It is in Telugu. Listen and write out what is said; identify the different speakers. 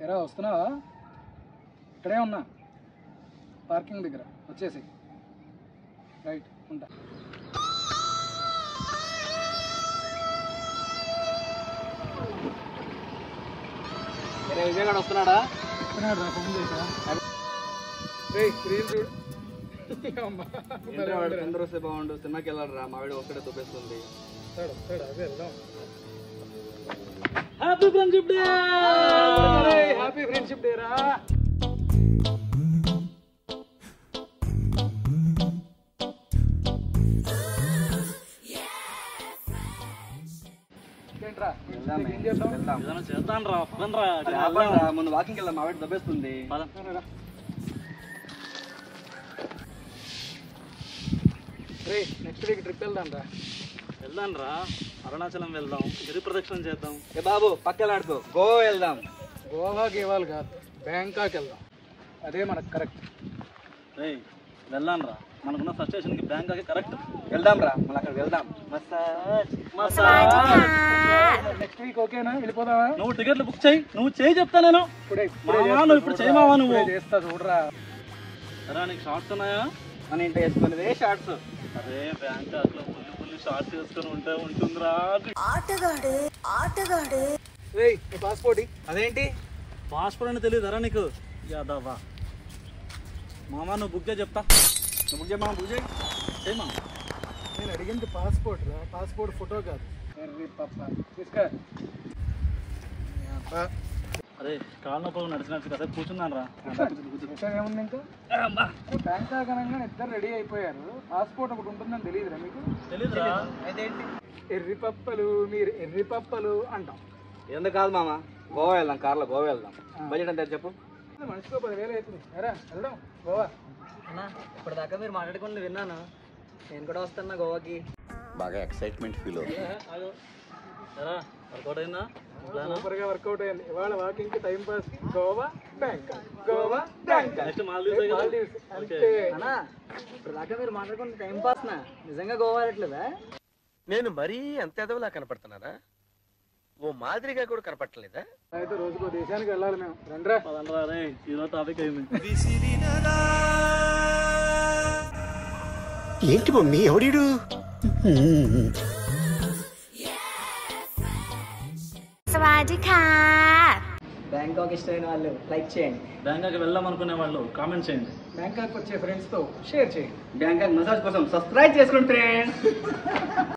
Speaker 1: ఎరా వస్తున్నావా? ఇక్కడే ఉన్నా, పార్కింగ్ దగ్గర. వచ్చేసి రైట్ ఉంటా.
Speaker 2: విజయగాడు వస్తున్నాడా?
Speaker 1: వస్తున్నాడు రా, ఫోన్ చేసా. రీల్ చూడు.
Speaker 2: అందరూ వస్తే బాగుండు. సినిమాకి వెళ్ళాలి రా, మావిడ ఒక్కడే దుబ్బేస్తుంది.
Speaker 1: Happy friendship day! Happy friendship day రా!
Speaker 2: ముందు వాకింగ్ వెళ్ళాం, మావిడ దబ్బేస్తుంది.
Speaker 1: నెక్స్ట్ వీక్ ట్రిప్ వెళ్దాం రా.
Speaker 3: వెళ్దాం రా, అరుణాచలం వెళ్దాం, గిరి ప్రదక్షిణ చేద్దాం.
Speaker 2: ఏ బాబు పక్కలాడుకో, గోవా వెళ్దాం.
Speaker 1: గోవాకి ఇవ్వాలి కాదు, బ్యాంకాక్ వెళ్దాం. అదే మనకు కరెక్ట్.
Speaker 3: వెళ్ళాం రా, మనకున్న ఫ్రస్ట్రేషన్కి బ్యాంకాక్ కరెక్ట్.
Speaker 2: వెళ్దాం రా, మళ్ళీ అక్కడ వెళ్దాం.
Speaker 1: నెక్స్ట్ వీక్ ఓకేనా? వెళ్ళిపోదామా?
Speaker 3: నువ్వు టికెట్లు బుక్ చేయి, నువ్వు చేయి చెప్తా నేను. నువ్వు ఇప్పుడు చేయమావా? నువ్వు
Speaker 1: చేస్తా చూడరా.
Speaker 3: సరే, నీకు షార్ట్స్ ఉన్నాయా?
Speaker 2: మన ఇంట్లో వేసుకునేదే షార్ట్స్.
Speaker 3: అదే బ్యాంకాక్ లో ఫుల్ షార్ట్స్ వేసుకొని ఉంటుందిరా.
Speaker 1: పాస్పోర్ట్
Speaker 2: అదేంటి
Speaker 3: పాస్పోర్ట్ అని తెలియదురా నీకు? యాదవ్వా మామా, నువ్వు బుక్ చేయి చెప్తా.
Speaker 2: నువ్వు బుక్ చేయమా? బుక్ చేయి.
Speaker 3: చేయమా.
Speaker 1: నేను అడిగింది పాస్పోర్ట్ రా, పాస్పోర్ట్ ఫోటో కాదు. తీసుకో.
Speaker 3: అరే కాళ్ళ నొప్పులు నడిచినట్టు కదా కూర్చున్నాను రా.
Speaker 1: ఏముంది ఇంకా? బ్యాంకాక్ అనగానే ఇద్దరు రెడీ అయిపోయారు. పాస్పోర్ట్ ఒకటి ఉంటుందని తెలియదురా మీకు?
Speaker 3: తెలీదురా.
Speaker 2: అదేంటి?
Speaker 1: ఎర్రి పప్పలు, మీరు ఎర్రి పప్పలు అంటాం.
Speaker 2: ఎందుకు కాదు మామ, గోవా వెళ్దాం. కార్లో గోవా వెళ్దాం. బడ్జెట్ ఎంత చెప్పు?
Speaker 1: మనిషికో 10,000 అవుతుంది. ఎరా వెళ్దాం గోవా.
Speaker 2: అన్నా ఇప్పటిదాకా మీరు మాట్లాడుకుని విన్నాను, నేను కూడా వస్తున్నా గోవాకి.
Speaker 4: బాగా ఎక్సైట్మెంట్ ఫీల్ అవుతుంది.
Speaker 3: వర్కౌట్ అయిందా?
Speaker 1: సూపర్గా వర్కౌట్ అయింది. ఇవాళ వాకింగ్ కి, టైం పాస్ కి Goa Bangkok, Goa Bangkok.
Speaker 3: Next Maldives.
Speaker 1: అంతే.
Speaker 2: ఇప్పటిదాకా మీరు మాట్లాడుకుని టైం పాస్ నా నిజంగా గోవా వెళ్ళట్లేదా?
Speaker 4: నేను మరీ అంత ఎదవలా కనపడుతున్నారా? ఓ మాదిరిగా కూడా కనపడలేదా?
Speaker 1: అయితే రోజుకో దేశానికి వెళ్ళాలి మేము. రండ్రా.
Speaker 3: ఈరోజు టాపిక్ అయింది.
Speaker 4: ఏంటి మమ్మీ, ఎవడీడు?
Speaker 2: బ్యాంకాక్ ఇష్టమైన వాళ్ళు లైక్ చేయండి.
Speaker 3: బ్యాంకాక్ వెళ్దాం అనుకునే వాళ్ళు కామెంట్ చేయండి.
Speaker 1: బ్యాంకాక్ వచ్చే ఫ్రెండ్స్ తో షేర్ చేయండి.
Speaker 2: బ్యాంకాక్ మసాజ్ కోసం సబ్స్క్రైబ్ చేసుకోండి ఫ్రెండ్స్.